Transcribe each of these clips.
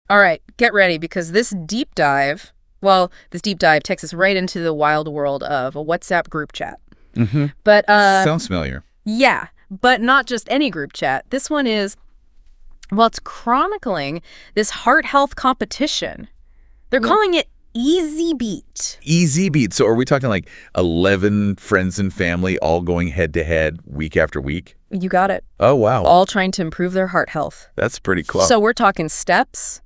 All right, get ready because this deep dive takes us right into the wild world of a WhatsApp group chat. Mm-hmm. But Sounds familiar. yeah, but not just any group chat. This one is, well, it's chronicling this heart health competition. They're calling it EZBEAT. EZBEAT. So are we talking like 11 friends and family all going head-to-head week after week? You got it. Oh, wow. All trying to improve their heart health. That's pretty close. So we're talking steps,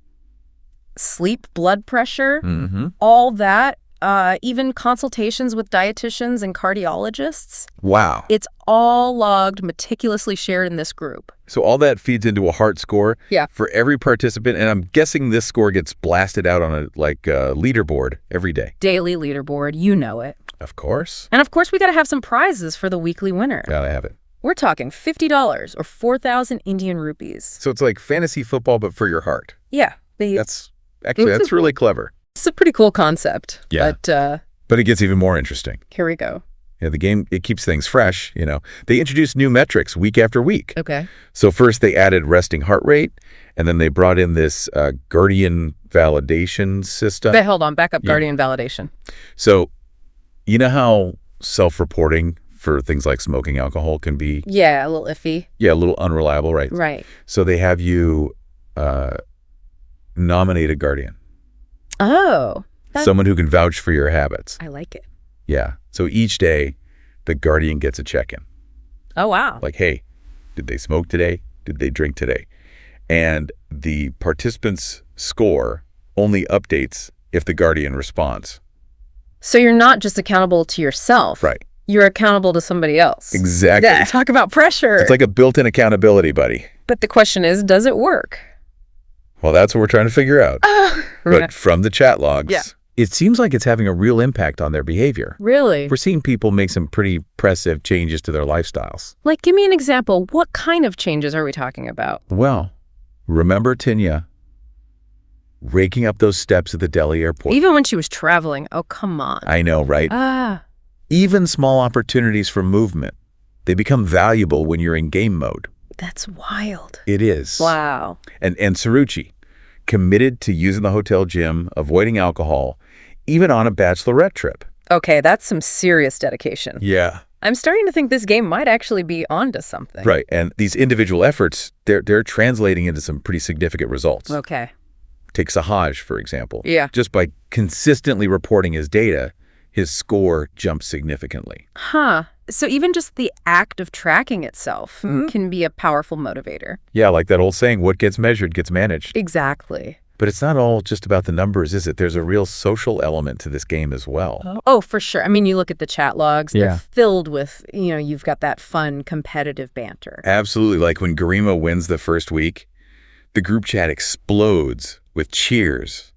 sleep, blood pressure, Mm-hmm. all that, even consultations with dietitians and cardiologists. Wow. It's all logged, meticulously shared in this group. So all that feeds into a heart score Yeah. for every participant, and I'm guessing this score gets blasted out on a leaderboard every day. Daily leaderboard, you know it. Of course. And of course, we got to have some prizes for the weekly winner. Gotta have it. We're talking $50 or 4,000 Indian rupees. So it's like fantasy football, but for your heart. Yeah. That's really clever. It's a pretty cool concept. Yeah. But it gets even more interesting. Here we go. Yeah, the game, it keeps things fresh, you know. They introduced new metrics week after week. Okay. So first they added resting heart rate, and then they brought in this Guardian validation system. But hold on, back up, Guardian validation. So you know how self-reporting for things like smoking alcohol can be? Yeah, a little iffy. Yeah, a little unreliable, right? Right. So they have you nominate a guardian. Oh. Someone who can vouch for your habits. I like it. Yeah. So each day, the guardian gets a check-in. Oh, wow. Like, hey, did they smoke today? Did they drink today? And the participant's score only updates if the guardian responds. So you're not just accountable to yourself. Right. You're accountable to somebody else. Exactly. Yeah, talk about pressure. It's like a built-in accountability buddy. But the question is, does it work? Well, that's what we're trying to figure out. But from the chat logs, Yeah. It seems like it's having a real impact on their behavior. Really? We're seeing people make some pretty impressive changes to their lifestyles. Like, give me an example. What kind of changes are we talking about? Well, remember Tinya raking up those steps at the Delhi airport? Even when she was traveling. Oh, come on. I know, right? Ah. Even small opportunities for movement, they become valuable when you're in game mode. That's wild. It is. Wow. And Saruchi, committed to using the hotel gym, avoiding alcohol, even on a bachelorette trip. Okay, that's some serious dedication. Yeah. I'm starting to think this game might actually be onto something. Right. And these individual efforts, they're translating into some pretty significant results. Okay. Take Sahaj, for example. Yeah. Just by consistently reporting his data, his score jumps significantly. Huh. So even just the act of tracking itself can be a powerful motivator. Yeah, like that old saying, what gets measured gets managed. Exactly. But it's not all just about the numbers, is it? There's a real social element to this game as well. Oh, for sure. I mean, you look at the chat logs, Yeah. they're filled with, you've got that fun, competitive banter. Absolutely. Like when Garima wins the first week, the group chat explodes with cheers,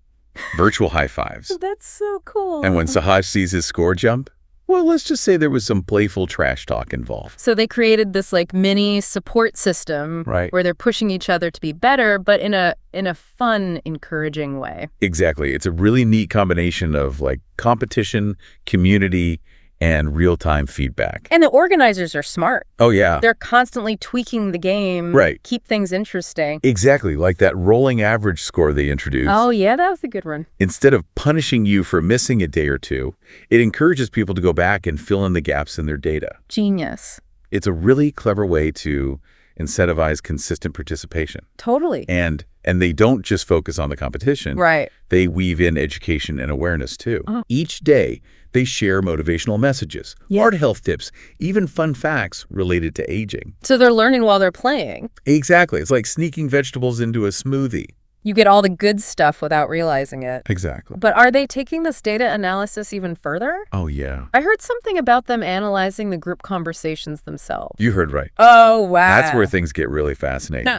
virtual high fives. That's so cool. And when Sahaj sees his score jump, well, let's just say there was some playful trash talk involved. So they created this like mini support system Right. where they're pushing each other to be better, but in a fun, encouraging way. Exactly. It's a really neat combination of like competition, community, and real-time feedback. And the organizers are smart. Oh, yeah. They're constantly tweaking the game, Right. keep things interesting. Exactly. Like that rolling average score they introduced. Oh, yeah, that was a good one. Instead of punishing you for missing a day or two, it encourages people to go back and fill in the gaps in their data. Genius. It's a really clever way to incentivize consistent participation. Totally. And they don't just focus on the competition. Right. They weave in education and awareness too. Each day, they share motivational messages, heart health tips, even fun facts related to aging. So they're learning while they're playing. Exactly. It's like sneaking vegetables into a smoothie. You get all the good stuff without realizing it. Exactly. But are they taking this data analysis even further? Oh, yeah. I heard something about them analyzing the group conversations themselves. You heard right. Oh, wow. That's where things get really fascinating. No.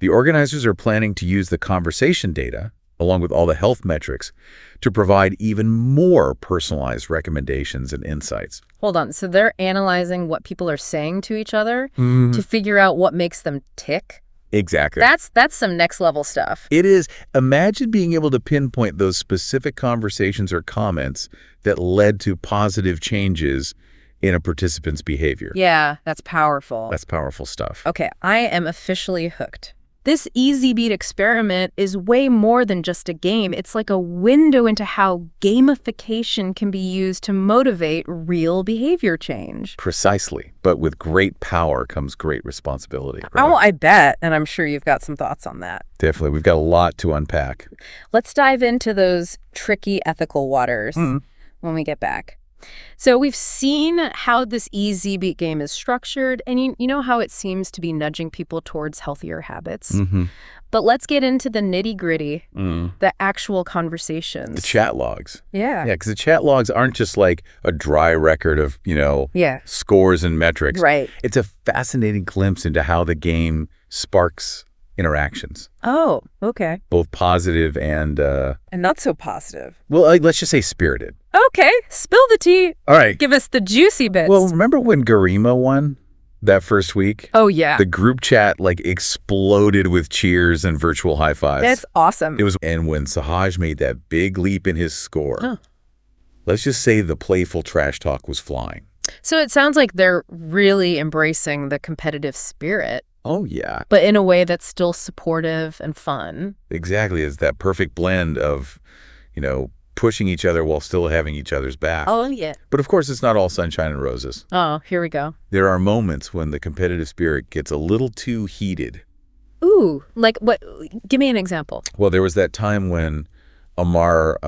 The organizers are planning to use the conversation data, along with all the health metrics, to provide even more personalized recommendations and insights. Hold on. So they're analyzing what people are saying to each other to figure out what makes them tick? Exactly. That's some next level stuff. It is. Imagine being able to pinpoint those specific conversations or comments that led to positive changes in a participant's behavior. Yeah, that's powerful. That's powerful stuff. Okay, I am officially hooked. This EZBEAT experiment is way more than just a game. It's like a window into how gamification can be used to motivate real behavior change. Precisely. But with great power comes great responsibility. Oh, I bet. And I'm sure you've got some thoughts on that. Definitely. We've got a lot to unpack. Let's dive into those tricky ethical waters when we get back. So we've seen how this EZBEAT game is structured, and you know how it seems to be nudging people towards healthier habits. But let's get into the nitty-gritty, the actual conversations. The chat logs. Yeah. Yeah, because the chat logs aren't just like a dry record of, scores and metrics. Right. It's a fascinating glimpse into how the game sparks interactions. Oh, okay. Both positive and not so positive. well, let's just say spirited. Okay, spill the tea. All right. Give us the juicy bits. Well, remember when Garima won that first week? Oh, yeah. The group chat exploded with cheers and virtual high fives. That's awesome. And when Sahaj made that big leap in his score, let's just say the playful trash talk was flying. So it sounds like they're really embracing the competitive spirit. Oh, yeah. But in a way that's still supportive and fun. Exactly. It's that perfect blend of, pushing each other while still having each other's back. Oh, yeah. But of course, it's not all sunshine and roses. Oh, here we go. There are moments when the competitive spirit gets a little too heated. Ooh, like what? Give me an example. Well, there was that time when Amar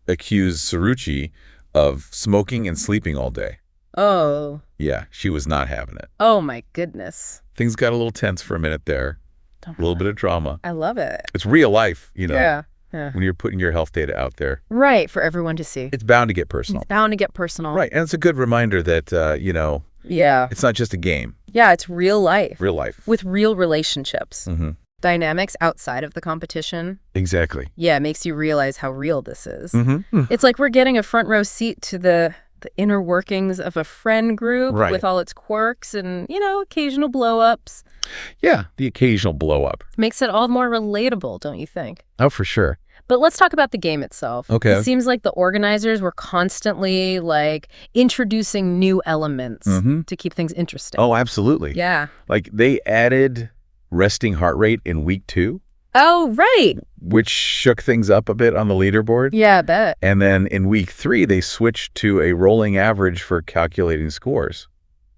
accused Saruchi of smoking and sleeping all day. Oh. Yeah, she was not having it. Oh, my goodness. Things got a little tense for a minute there. A little bit of drama. I love it. It's real life, Yeah. when you're putting your health data out there. Right, for everyone to see. It's bound to get personal. It's bound to get personal. Right, and it's a good reminder that, Yeah. it's not just a game. Yeah, it's real life. Real life. With real relationships. Dynamics outside of the competition. Exactly. Yeah, it makes you realize how real this is. Mm-hmm. It's like we're getting a front row seat to the inner workings of a friend group with all its quirks and, occasional blow-ups. Yeah, the occasional blow-up. Makes it all more relatable, don't you think? Oh, for sure. But let's talk about the game itself. Okay. It seems like the organizers were constantly, introducing new elements to keep things interesting. Oh, absolutely. Yeah. They added resting heart rate in week 2. Oh, right. Which shook things up a bit on the leaderboard. Yeah, I bet. And then in week 3, they switched to a rolling average for calculating scores.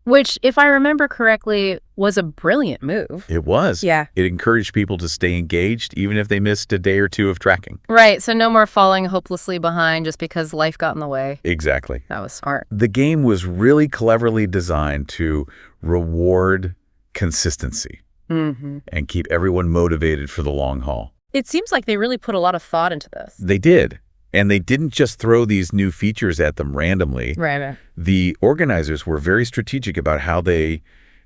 Which, if I remember correctly, was a brilliant move. It was. Yeah. It encouraged people to stay engaged, even if they missed a day or two of tracking. Right, so no more falling hopelessly behind just because life got in the way. Exactly. That was smart. The game was really cleverly designed to reward consistency and keep everyone motivated for the long haul. It seems like they really put a lot of thought into this. They did. And they didn't just throw these new features at them randomly. Right. The organizers were very strategic about how they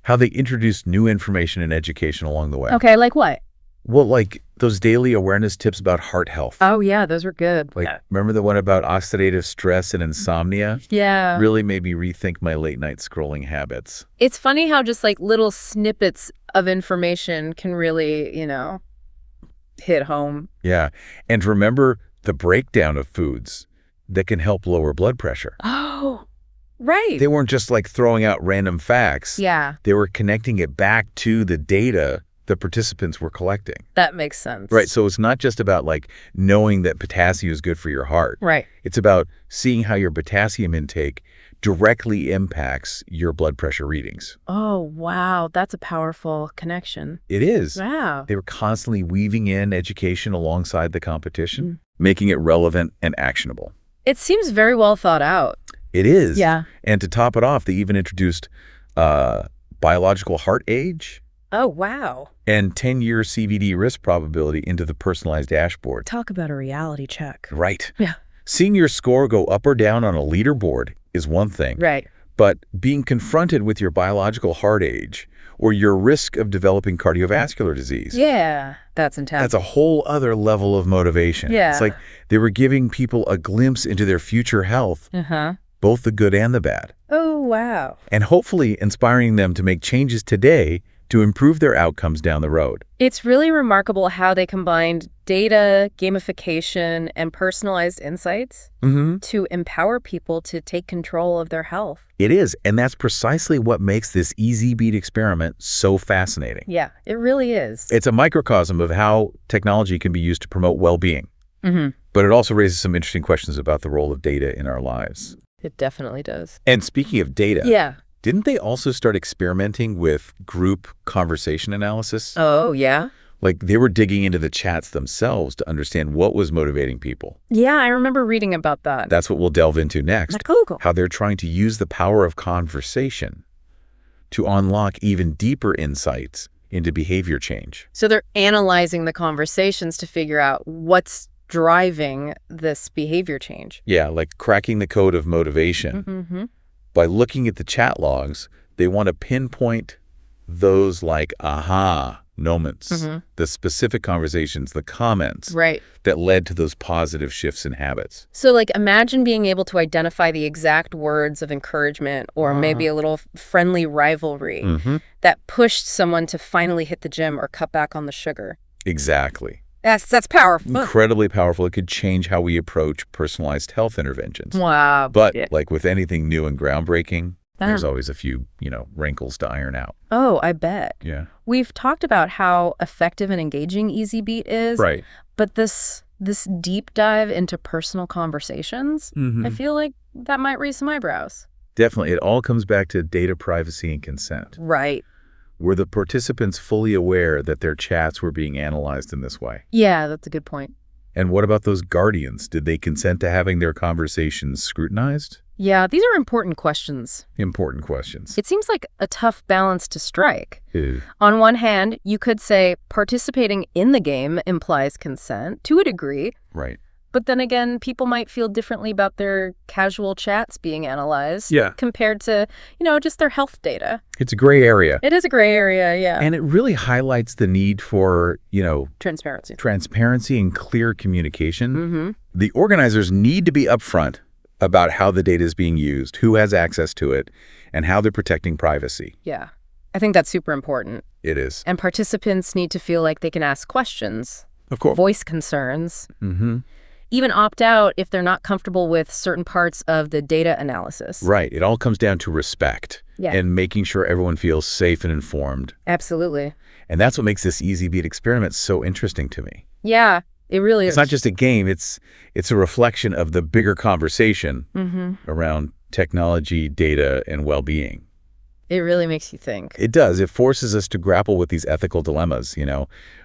introduced new information and education along the way. Okay, like what? Well, those daily awareness tips about heart health. Oh, yeah, those were good. Remember the one about oxidative stress and insomnia? Yeah. Really made me rethink my late night scrolling habits. It's funny how just little snippets of information can really, hit home. Yeah. And remember the breakdown of foods that can help lower blood pressure. Oh, right. They weren't just throwing out random facts. Yeah. They were connecting it back to the data the participants were collecting. That makes sense. Right. So it's not just about knowing that potassium is good for your heart. Right. It's about seeing how your potassium intake directly impacts your blood pressure readings. Oh, wow. That's a powerful connection. It is. Wow. They were constantly weaving in education alongside the competition, making it relevant and actionable. It seems very well thought out. It is. Yeah. And to top it off, they even introduced biological heart age. Oh, wow. And 10-year CVD risk probability into the personalized dashboard. Talk about a reality check. Right. Yeah. Seeing your score go up or down on a leaderboard is one thing. Right. But being confronted with your biological heart age or your risk of developing cardiovascular disease. Yeah, that's intense. That's a whole other level of motivation. Yeah. It's they were giving people a glimpse into their future health, both the good and the bad. Oh, wow. And hopefully inspiring them to make changes today to improve their outcomes down the road. It's really remarkable how they combined data, gamification, and personalized insights to empower people to take control of their health. It is, and that's precisely what makes this EZBEAT experiment so fascinating. Yeah, it really is. It's a microcosm of how technology can be used to promote well-being. But it also raises some interesting questions about the role of data in our lives. It definitely does. And speaking of data, Yeah. didn't they also start experimenting with group conversation analysis? Oh, yeah? Like they were digging into the chats themselves to understand what was motivating people. Yeah, I remember reading about that. That's what we'll delve into next. Cool. How they're trying to use the power of conversation to unlock even deeper insights into behavior change. So they're analyzing the conversations to figure out what's driving this behavior change. Yeah, like cracking the code of motivation. By looking at the chat logs, they want to pinpoint those like aha moments, the specific conversations, the comments that led to those positive shifts in habits. So like imagine being able to identify the exact words of encouragement or maybe a little friendly rivalry that pushed someone to finally hit the gym or cut back on the sugar. Exactly. That's powerful. Incredibly powerful. It could change how we approach personalized health interventions. Wow. But like with anything new and groundbreaking, there's always a few, wrinkles to iron out. Oh, I bet. Yeah. We've talked about how effective and engaging EZBEAT is. Right. But this deep dive into personal conversations, I feel like that might raise some eyebrows. Definitely. It all comes back to data privacy and consent. Right. Were the participants fully aware that their chats were being analyzed in this way? Yeah, that's a good point. And what about those guardians? Did they consent to having their conversations scrutinized? Yeah, these are important questions. Important questions. It seems like a tough balance to strike. Ew. On one hand, you could say participating in the game implies consent to a degree. Right. But then again, people might feel differently about their casual chats being analyzed compared to, just their health data. It's a gray area. It is a gray area, yeah. And it really highlights the need for, transparency and clear communication. The organizers need to be upfront about how the data is being used, who has access to it, and how they're protecting privacy. Yeah. I think that's super important. It is. And participants need to feel like they can ask questions. Of course. Voice concerns. Even opt out if they're not comfortable with certain parts of the data analysis. Right. It all comes down to respect and making sure everyone feels safe and informed. Absolutely. And that's what makes this EZBEAT experiment so interesting to me. Yeah, it really is. It's not just a game. It's a reflection of the bigger conversation around technology, data, and well-being. It really makes you think. It does. It forces us to grapple with these ethical dilemmas,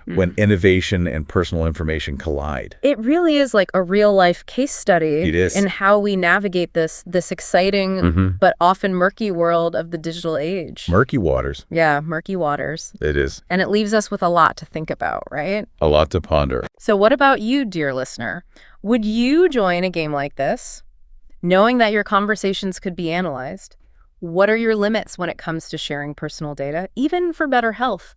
when innovation and personal information collide. It really is like a real-life case study It is. in how we navigate this exciting but often murky world of the digital age. Murky waters. Yeah, murky waters. It is. And it leaves us with a lot to think about, right? A lot to ponder. So what about you, dear listener? Would you join a game like this, knowing that your conversations could be analyzed? What are your limits when it comes to sharing personal data, even for better health?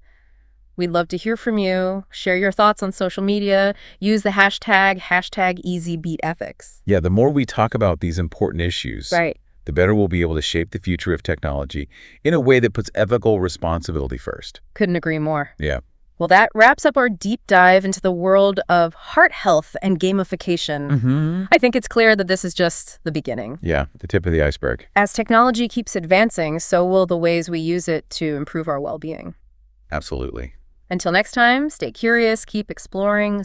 We'd love to hear from you. Share your thoughts on social media. Use the hashtag EZBEATethics. Yeah, the more we talk about these important issues, Right. the better we'll be able to shape the future of technology in a way that puts ethical responsibility first. Couldn't agree more. Yeah. Well, that wraps up our deep dive into the world of heart health and gamification. I think it's clear that this is just the beginning. Yeah, the tip of the iceberg. As technology keeps advancing, so will the ways we use it to improve our well-being. Absolutely. Until next time, stay curious, keep exploring.